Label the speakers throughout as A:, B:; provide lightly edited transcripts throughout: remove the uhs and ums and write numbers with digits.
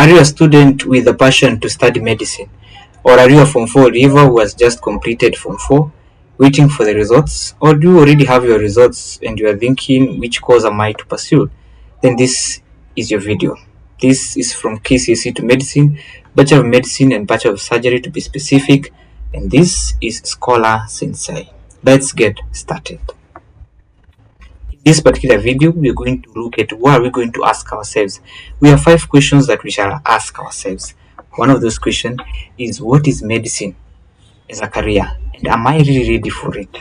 A: Are you a student with a passion to study medicine? Or are you a Form 4 leaver who has just completed Form 4, waiting for the results? Or do you already have your results and you are thinking, which course am I to pursue? Then this is your video. This is from KCSE to Medicine, Bachelor of Medicine and Bachelor of Surgery to be specific. And this is Scholar Sensei. Let's get started. In this particular video, we're going to look at what are we going to ask ourselves. We have 5 questions that we shall ask ourselves. One of those questions is, what is medicine as a career, and am I really ready for it?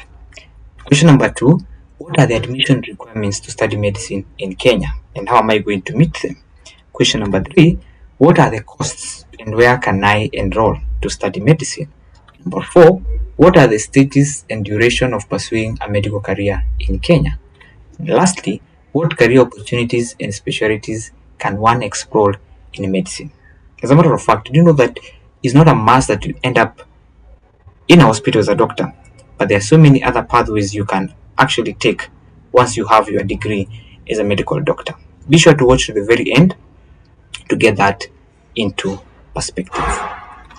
A: Question number 2, what are the admission requirements to study medicine in Kenya, and how am I going to meet them? Question number 3, what are the costs and where can I enroll to study medicine? Number 4, what are the stages and duration of pursuing a medical career in Kenya? And lastly, what career opportunities and specialties can one explore in medicine? As a matter of fact, do you know that it's not a must that you end up in a hospital as a doctor, but there are so many other pathways you can actually take once you have your degree as a medical doctor. Be sure to watch to the very end to get that into perspective.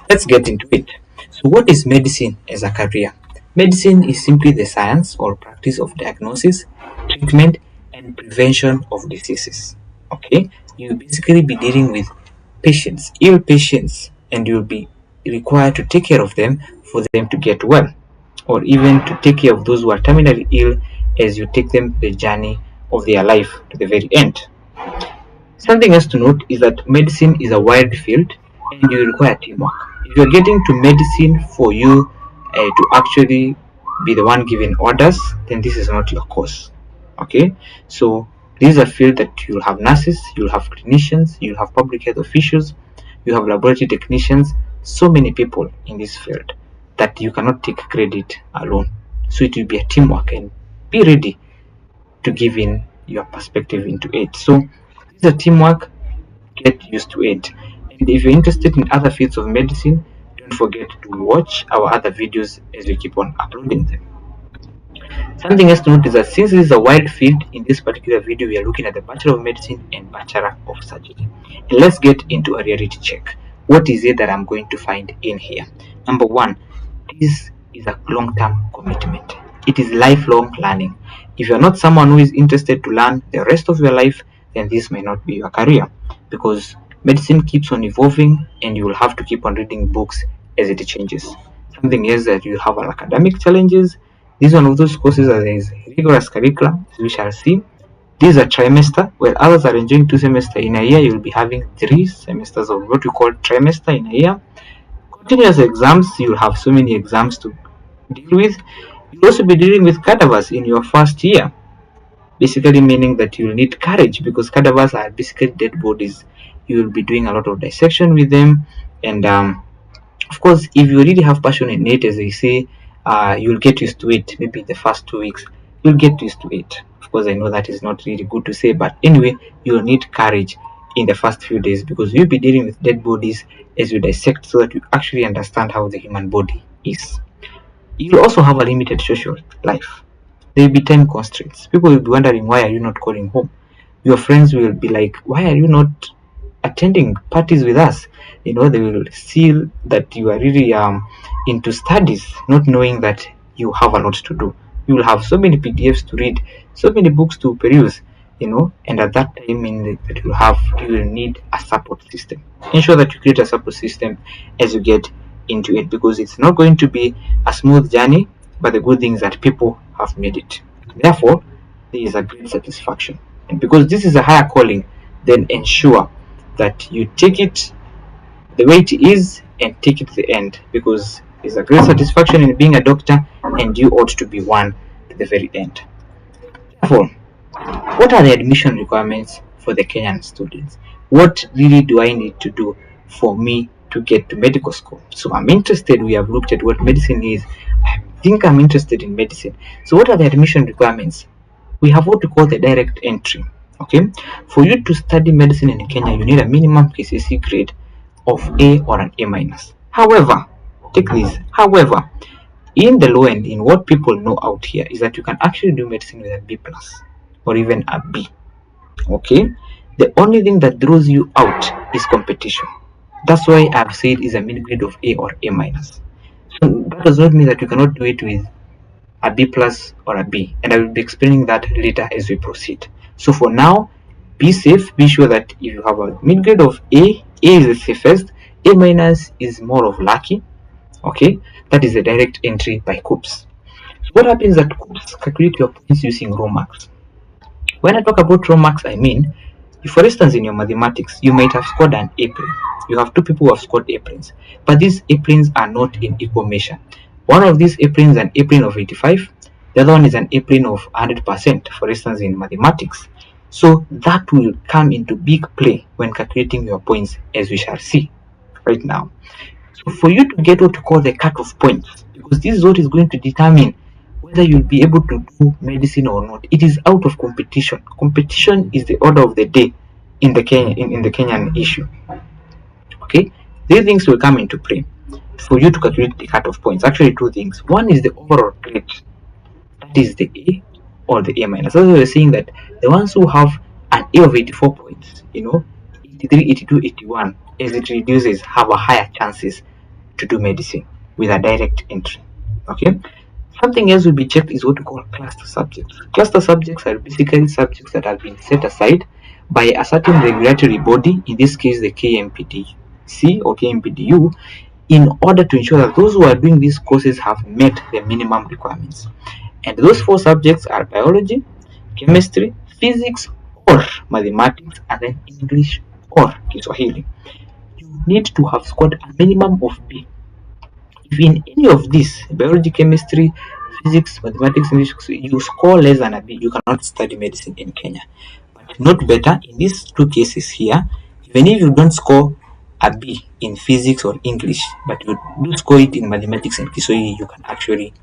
A: Let's get into it. So, what is medicine as a career? Medicine is simply the science or practice of diagnosis, treatment, and prevention of diseases. Okay, you'll basically be dealing with patients, ill patients, and you'll be required to take care of them for them to get well, or even to take care of those who are terminally ill as you take them the journey of their life to the very end. Something else to note is that medicine is a wide field and you require teamwork. If you're getting to medicine for you to actually be the one giving orders, then this is not your course. Okay, so this is a field that you'll have nurses, you'll have clinicians, you'll have public health officials, you have laboratory technicians, so many people in this field that you cannot take credit alone. So it will be a teamwork, and be ready to give in your perspective into it. So this is a teamwork, get used to it. And if you're interested in other fields of medicine, don't forget to watch our other videos as we keep on uploading them. Something else to note is that since this is a wide field, in this particular video we are looking at the Bachelor of Medicine and Bachelor of Surgery. And let's get into a reality check. What is it that I'm going to find in here? Number 1, this is a long-term commitment. It is lifelong learning. If you're not someone who is interested to learn the rest of your life, then this may not be your career, because medicine keeps on evolving and you will have to keep on reading books as it changes. Something else that you have are academic challenges. This is one of those courses that there is rigorous curriculum, as we shall see. This is a trimester, where others are enjoying 2 semesters in a year. You will be having 3 semesters of what we call trimester in a year. Continuous exams, you will have so many exams to deal with. You'll also be dealing with cadavers in your first year, basically meaning that you'll need courage, because cadavers are basically dead bodies. You will be doing a lot of dissection with them, and of course, if you really have passion in it, as they say, you'll get used to it. Maybe the first 2 weeks, you'll get used to it. Of course, I know that is not really good to say, but anyway, you'll need courage in the first few days, because you'll be dealing with dead bodies as you dissect, so that you actually understand how the human body is. You'll also have a limited social life. There will be time constraints. People will be wondering, why are you not calling home? Your friends will be like, why are you not attending parties with us? They will see that you are really into studies, not knowing that you have a lot to do. You will have so many PDFs to read, so many books to peruse, and at that time you will need a support system. Ensure that you create a support system as you get into it, because it's not going to be a smooth journey, but the good thing is that people have made it. Therefore, there is a great satisfaction. And because this is a higher calling, then ensure that you take it the way it is and take it to the end, because there's a great satisfaction in being a doctor, and you ought to be one to the very end. Therefore, what are the admission requirements for the Kenyan students? What really do I need to do for me to get to medical school? So I'm interested. We have looked at what medicine is. I think I'm interested in medicine. So what are the admission requirements? We have what we call the direct entry. Okay, for you to study medicine in Kenya, you need a minimum KCSE grade of A or an A minus. However, take this. However, in the low end, in what people know out here, is that you can actually do medicine with a B plus or even a B. Okay, The only thing that throws you out is competition. That's why I've said is a mid grade of A or A minus. So that does not mean that you cannot do it with a B plus or a B, and I will be explaining that later as we proceed. So for now, be safe. Be sure that if you have a mid grade of A is the safest. A minus is more of lucky. Okay, that is a direct entry by COOPS. So what happens is that COOPS calculate your points using raw marks. When I talk about raw marks, I mean, for instance, in your mathematics, you might have scored an A plane. You have two people who have scored A planes, but these A planes are not in equal measure. One of these A planes is an A plane of 85, the other one is an A plane of 100%, for instance, in mathematics. So that will come into big play when calculating your points, as we shall see right now. So for you to get what you call the cutoff points, because this is what is going to determine whether you'll be able to do medicine or not. It is out of competition. Competition is the order of the day in the Kenyan issue. Okay, these things will come into play for you to calculate the cutoff points. Actually, two things. One is the overall grade, that is the A or the A minus. So we're saying that the ones who have an A of 84 points, 83, 82, 81, as it reduces, have a higher chances to do medicine with a direct entry. Okay. Something else will be checked is what we call cluster subjects. Cluster subjects are basically subjects that have been set aside by a certain regulatory body, in this case the KMPDC or KMPDU, in order to ensure that those who are doing these courses have met the minimum requirements. And those four subjects are biology, chemistry, physics, or mathematics, and then English or Kiswahili. You need to have scored a minimum of B. If in any of these, biology, chemistry, physics, mathematics, English, you score less than a B, you cannot study medicine in Kenya. But note better, in these two cases here, even if you don't score a B in physics or English, but you do score it in mathematics and Kiswahili, you can actually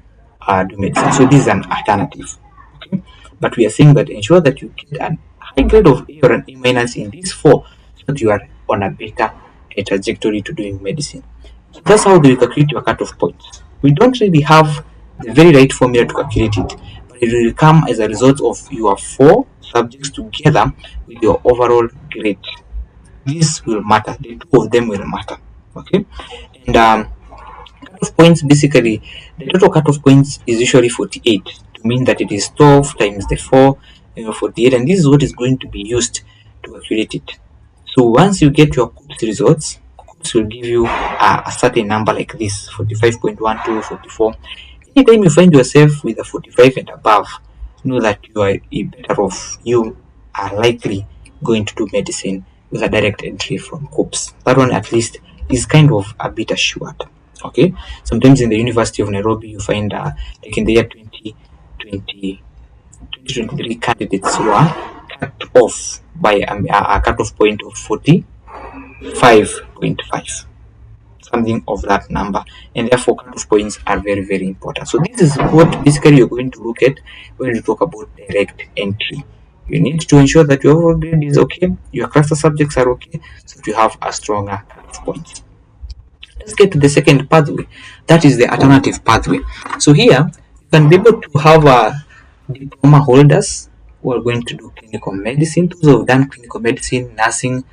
A: do medicine. So this is an alternative. Okay? But we are saying that ensure that you get a high grade of A or an A minus in these four, so that you are on a better trajectory to doing medicine. So that's how we calculate your cutoff points. We don't really have the very right formula to calculate it, but it will come as a result of your four subjects together with your overall grade. This will matter. The two of them will matter. Okay, and cutoff points, basically the total cutoff points is usually 48, to mean that it is 12 times the 4, 48, and this is what is going to be used to calculate it. So once you get your COOPS results, COOPS will give you a certain number like this: 45.12, 44. Anytime you find yourself with a 45 and above, know that you are better off. You are likely going to do medicine with a direct entry from COOPS. That one at least is kind of a bit assured. Okay, sometimes in the University of Nairobi, you find like in the year 2023, candidates were cut off by a cutoff point of 45.5, something of that number, and therefore cutoff points are very, very important. So this is what basically you're going to look at when you talk about direct entry. You need to ensure that your overall grade is okay, your cluster subjects are okay, so that you have a stronger cutoff point. Let's get to the second pathway, that is the alternative pathway. So here you can be able to have diploma holders who are going to do clinical medicine. Those who have done clinical medicine, nursing,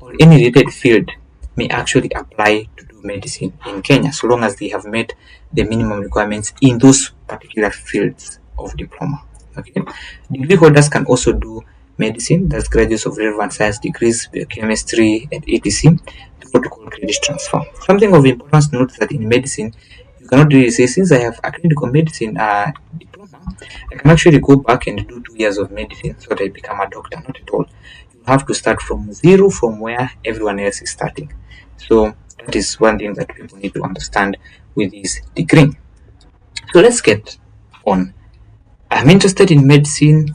A: or any related field may actually apply to do medicine in Kenya, so long as they have met the minimum requirements in those particular fields of diploma. Okay, degree holders can also do medicine, that's graduates of relevant science degrees, biochemistry, and etc. Protocol credit transfer. Something of importance to note is that in medicine, you cannot really say, since I have a clinical medicine diploma, I can actually go back and do 2 years of medicine so that I become a doctor. Not at all. You have to start from zero, from where everyone else is starting. So that is one thing that people need to understand with this degree. So let's get on. I'm interested in medicine.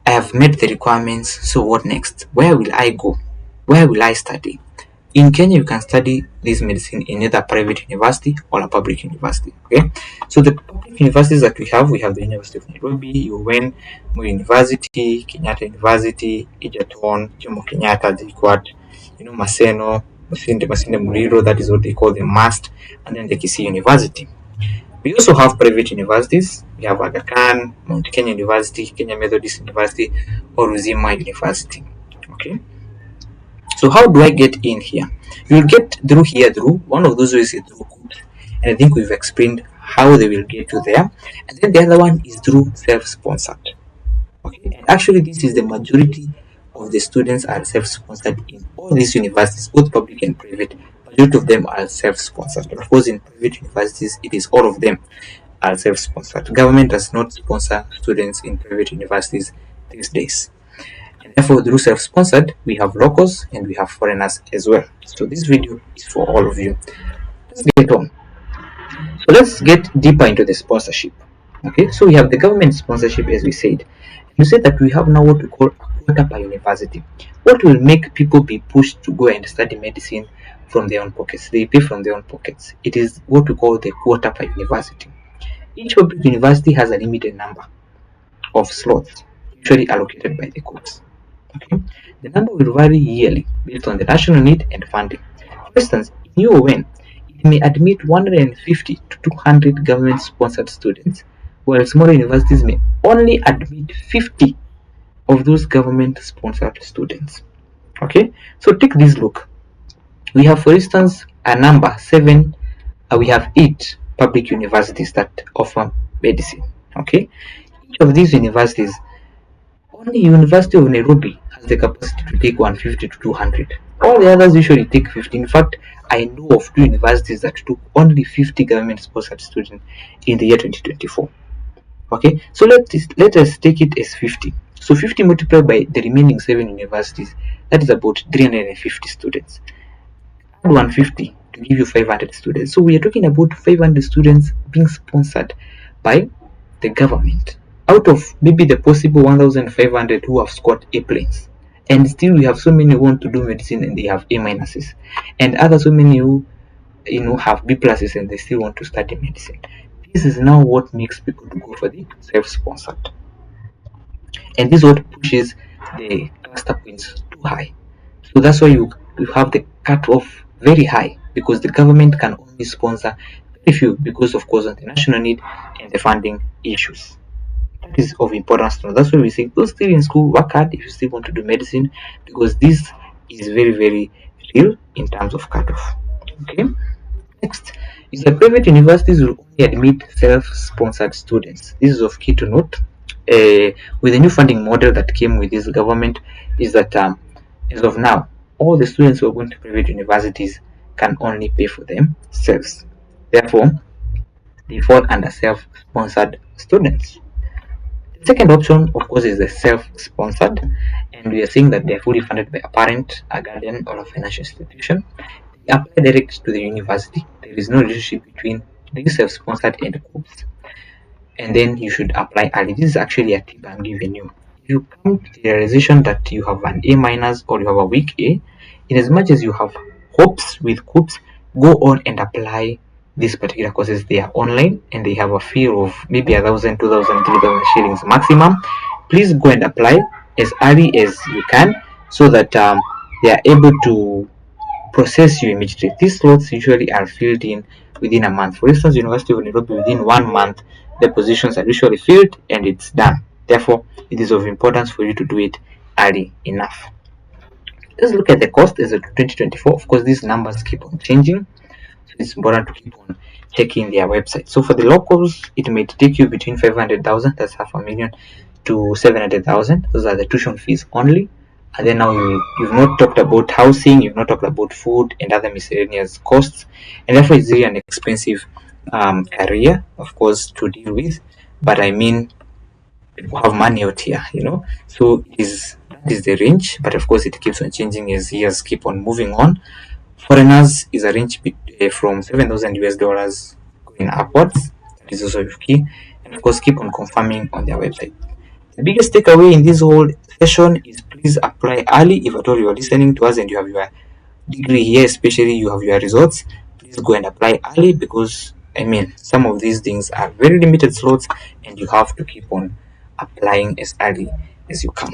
A: I have met the requirements. So what next? Where will I go? Where will I study? In Kenya, you can study this medicine in either a private university or a public university. Okay, so the public universities that we have the University of Nairobi, UON, Moi University, Kenyatta University, Egerton, Jomo Kenyatta, JKUAT, Maseno, Masinde Muliro, that is what they call the MAST, and then the Kisii University. We also have private universities. We have Aga Khan, Mount Kenya University, Kenya Methodist University, or Uzima University. Okay. So how do I get in here? You'll get through here through one of those ways is through groups, and I think we've explained how they will get you there. And then the other one is through self-sponsored. Okay, and actually this is the majority of the students are self-sponsored in all these universities, both public and private. Majority of them are self-sponsored. But of course, in private universities, it is all of them are self-sponsored. Government does not sponsor students in private universities these days. And therefore, through self-sponsored, we have locals and we have foreigners as well. So this video is for all of you. Let's get on. So let's get deeper into the sponsorship. Okay, so we have the government sponsorship, as we said. You said that we have now what we call a quota per university. What will make people be pushed to go and study medicine from their own pockets? They pay from their own pockets. It is what we call the quota per university. Each public university has a limited number of slots, usually allocated by the courts. Okay, the number will vary yearly based on the national need and funding. For instance, in UON, it may admit 150 to 200 government-sponsored students, while smaller universities may only admit 50 of those government-sponsored students. Okay, so take this look. We have, for instance, a number 7. We have 8 public universities that offer medicine. Okay, each of these universities, only University of Nairobi has the capacity to take 150 to 200. All the others usually take 50. In fact, I know of 2 universities that took only 50 government-sponsored students in the year 2024. Okay, so let us take it as 50. So 50 multiplied by the remaining 7 universities, that is about 350 students. Add 150 to give you 500 students. So we are talking about 500 students being sponsored by the government out of maybe the possible 1,500 who have scored A planes. And still we have so many who want to do medicine and they have A minuses, and other so many who have B pluses and they still want to study medicine. This is now what makes people to go for the self-sponsored, and this is what pushes the cluster points too high. So that's why you have the cutoff very high, because the government can only sponsor very few because of course of the national need and the funding issues. That is of importance to know. That's why we say those still in school, work hard if you still want to do medicine, because this is very, very real in terms of cutoff. Okay. Next is that private universities will only admit self-sponsored students. This is of key to note. With the new funding model that came with this government, is that as of now, all the students who are going to private universities can only pay for themselves. Therefore, they fall under self-sponsored students. The second option, of course, is the self-sponsored, and we are saying that they are fully funded by a parent, a guardian, or a financial institution. They apply direct to the university. There is no relationship between the self-sponsored and groups. And then you should apply early. This is actually a tip I'm giving you. If you come to the realization that you have an A minus or you have a weak A, in as much as you have hopes with groups, go on and apply these particular courses. They are online and they have a fee of maybe 1,000, 2,000, 3,000 shillings maximum. Please go and apply as early as you can, so that they are able to process you immediately. These slots usually are filled in within a month. For instance, University of Nairobi, within 1 month, the positions are usually filled and it's done. Therefore, it is of importance for you to do it early enough. Let's look at the cost as of 2024. Of course, these numbers keep on changing, so it's important to keep on checking their website. So for the locals, it may take you between 500,000, that's half a million, to 700,000. Those are the tuition fees only. And then now you've not talked about housing, you've not talked about food and other miscellaneous costs, and therefore it's really an expensive career, of course, to deal with. But I mean, people have money out here, So that is the range, but of course it keeps on changing as years keep on moving on. Foreigners is a range from 7,000 US dollars going upwards. That is also key, and of course keep on confirming on their website. The biggest takeaway in this whole session is please apply early. If at all you are listening to us and you have your degree here, especially you have your results, please go and apply early, because I mean some of these things are very limited slots and you have to keep on applying as early as you can.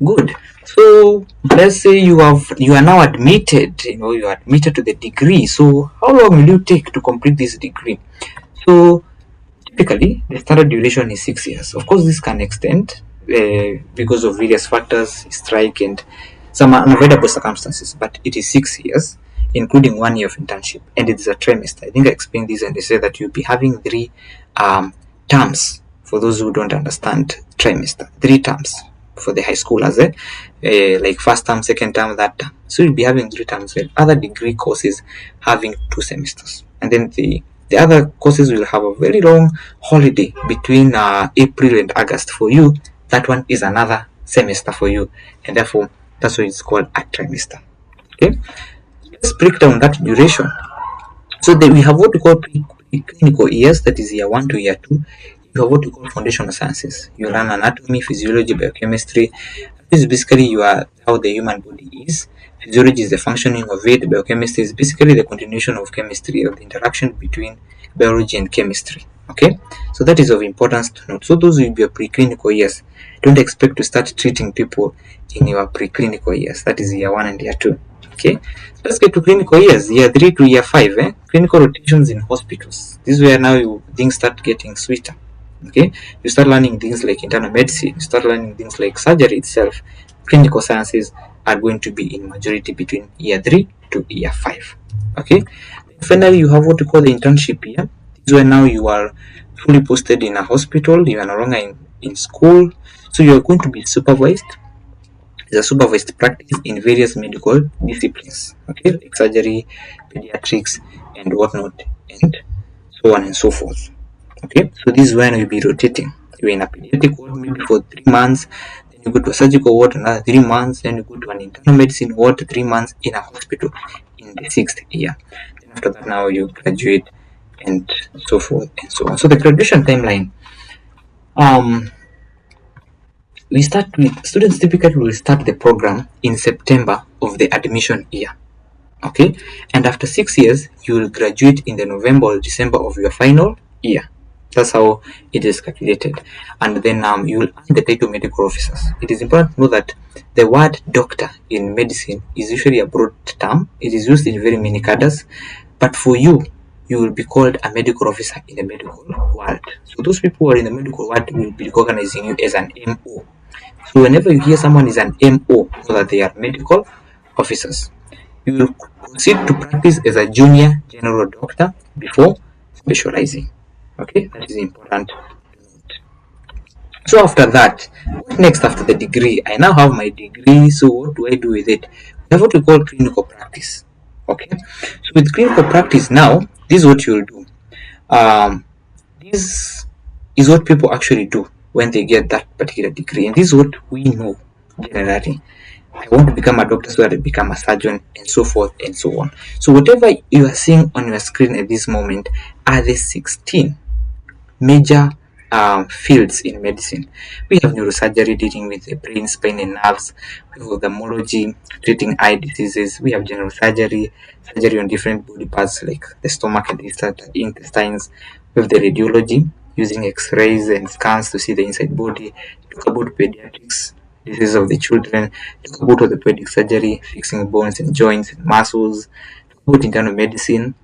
A: Good. So let's say you are now admitted, you are admitted to the degree. So how long will you take to complete this degree? So typically, the standard duration is 6 years. Of course, this can extend because of various factors, strike and some unavoidable circumstances, but it is 6 years, including 1 year of internship, and it's a trimester. I think I explained this, and they say that you'll be having three terms. For those who don't understand trimester, 3 terms for the high schoolers, like first term, second term, third term. So you'll be having 3 terms, with other degree courses having 2 semesters, and then the other courses will have a very long holiday between April and August. For you, that one is another semester for you, and therefore that's why it's called a trimester. Okay, let's break down that duration. So we have what we call clinical years, that is year 1 to year 2. You have what we call foundational sciences. You learn anatomy, physiology, biochemistry. This is basically how the human body is. Physiology is the functioning of it. Biochemistry is basically the continuation of chemistry, of the interaction between biology and chemistry. Okay, so that is of importance to note. So those will be your preclinical years. Don't expect to start treating people in your preclinical years. That is year 1 and year 2. Okay, let's get to clinical years, year 3 to year 5. Clinical rotations in hospitals. This is where now things start getting sweeter. Okay, you start learning things like internal medicine, you start learning things like surgery itself. Clinical sciences are going to be in majority between year 3 to year 5. Okay, finally you have what we call the internship year. This is where now you are fully posted in a hospital, you are no longer in school, so you are going to be supervised. It's a supervised practice in various medical disciplines, okay, like surgery, pediatrics, and whatnot, and so on and so forth. Okay, so this is when you'll be rotating. You're in a pediatric ward maybe for 3 months, then you go to a surgical ward another 3 months, then you go to an internal medicine ward 3 months in a hospital in the 6th year. Then after that, now you graduate and so forth and so on. So the graduation timeline. We start with students typically will start the program in September of the admission year. Okay, and after 6 years, you will graduate in the November or December of your final year. That's how it is calculated. And then you will earn the title medical officers. It is important to know that the word doctor in medicine is usually a broad term. It is used in very many cadres, but for you, you will be called a medical officer in the medical world. So those people who are in the medical world will be recognizing you as an MO. So whenever you hear someone is an MO, know that they are medical officers. You will proceed to practice as a junior general doctor before specializing. Okay, that is important. So after that, what next after the degree? I now have my degree, so what do I do with it? We have what we call clinical practice. Okay, so with clinical practice now, this is what you'll do. This is what people actually do when they get that particular degree, and this is what we know generally. I want to become a doctor so that I become a surgeon, and so forth and so on. So whatever you are seeing on your screen at this moment are the 16 major fields in medicine. We have neurosurgery dealing with the brain, spine, and nerves. We have ophthalmology treating eye diseases. We have general surgery, surgery on different body parts like the stomach and the intestines. We have the radiology using X-rays and scans to see the inside body. Talk about pediatrics, diseases of the children. Talk about orthopedic surgery, fixing bones and joints and muscles. Talk about internal medicine,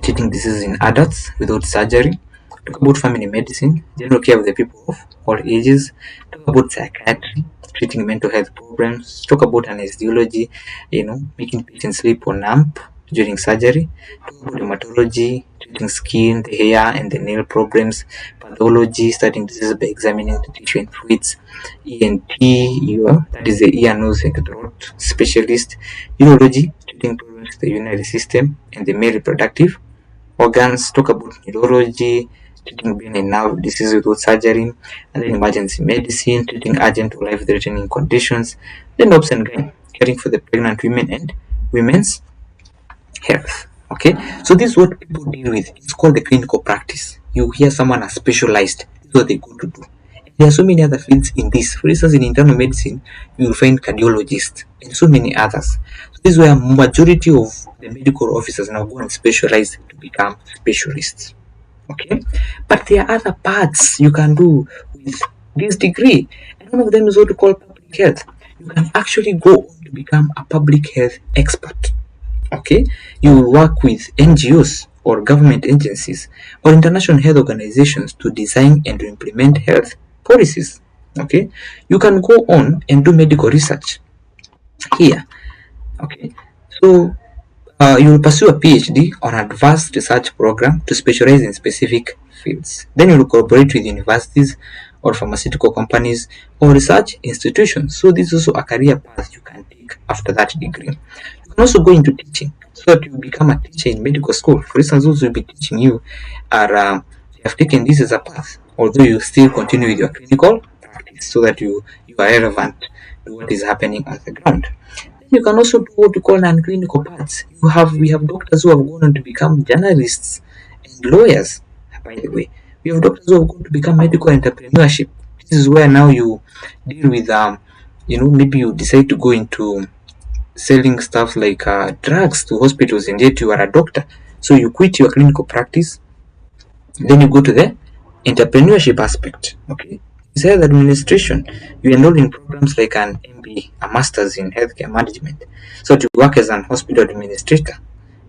A: treating diseases in adults without surgery. Talk about family medicine, general care of the people of all ages. Talk about psychiatry, treating mental health problems. Talk about anesthesiology, making patients sleep on AMP during surgery. Talk about dermatology, treating skin, the hair, and the nail problems. Pathology, studying diseases by examining the tissue and fluids. ENT, that is the ear, nose, and throat specialist. Urology, treating problems with the urinary system and the male reproductive organs. Talk about neurology, treating brain and nerve diseases without surgery, and then emergency medicine, treating urgent or life-threatening conditions, then obs and gyn, caring for the pregnant women and women's health. Okay, so this is what people deal with. It's called the clinical practice. You hear someone as specialized, this is what they go to do. There are so many other fields in this. For instance, in internal medicine, you will find cardiologists and so many others. So this is where majority of the medical officers now go and specialize to become specialists. Okay, but there are other parts you can do with this degree, and one of them is what we call public health. You can actually go on to become a public health expert. Okay, you will work with NGOs or government agencies or international health organizations to design and to implement health policies. Okay, you can go on and do medical research. here. Okay, so you will pursue a PhD on advanced research program to specialize in specific fields. Then you will collaborate with universities or pharmaceutical companies or research institutions. So this is also a career path you can take after that degree. You can also go into teaching so that you become a teacher in medical school. For instance, those who will be teaching you are they have taken this as a path, although you still continue with your clinical practice so that you are relevant to what is happening on the ground. You can also do what you call non-clinical parts. We have doctors who have gone on to become journalists and lawyers. By the way, we have doctors who have gone to become medical entrepreneurship. This is where now you deal with maybe you decide to go into selling stuff like drugs to hospitals, and yet you are a doctor. So you quit your clinical practice, then you go to the entrepreneurship aspect. Okay, it's health administration. You enroll in programs like an MBA, a master's in healthcare management. So to work as an hospital administrator,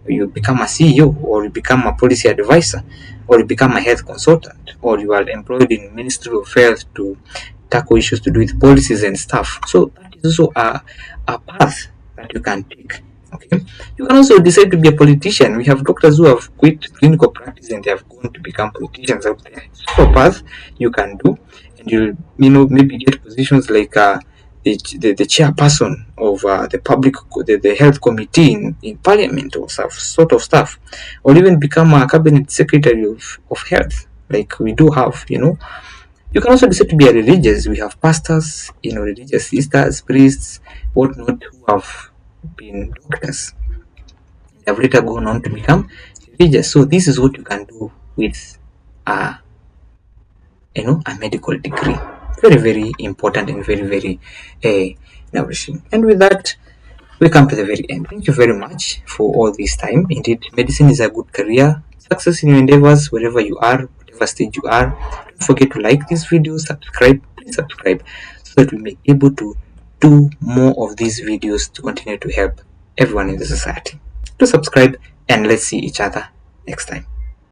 A: you become a CEO, or you become a policy advisor, or you become a health consultant, or you are employed in Ministry of Health to tackle issues to do with policies and stuff. So that is also a path that you can take. Okay, you can also decide to be a politician. We have doctors who have quit clinical practice and they have gone to become politicians out there. It's also a path you can do, and you maybe get positions like the chairperson of the health committee in parliament or stuff, sort of stuff, or even become a cabinet secretary of health, like we do have. You can also decide to be a religious. We have pastors, religious sisters, priests, whatnot, who have been doctors. They have later gone on to become religious. So this is what you can do with a a medical degree. Very, very important and very, very nourishing. And with that, we come to the very end. Thank you very much for all this time. Indeed, medicine is a good career. Success in your endeavors, wherever you are, whatever stage you are. Don't forget to like this video, subscribe, please subscribe, so that we may be able to do more of these videos to continue to help everyone in the society. To subscribe, and let's see each other next time.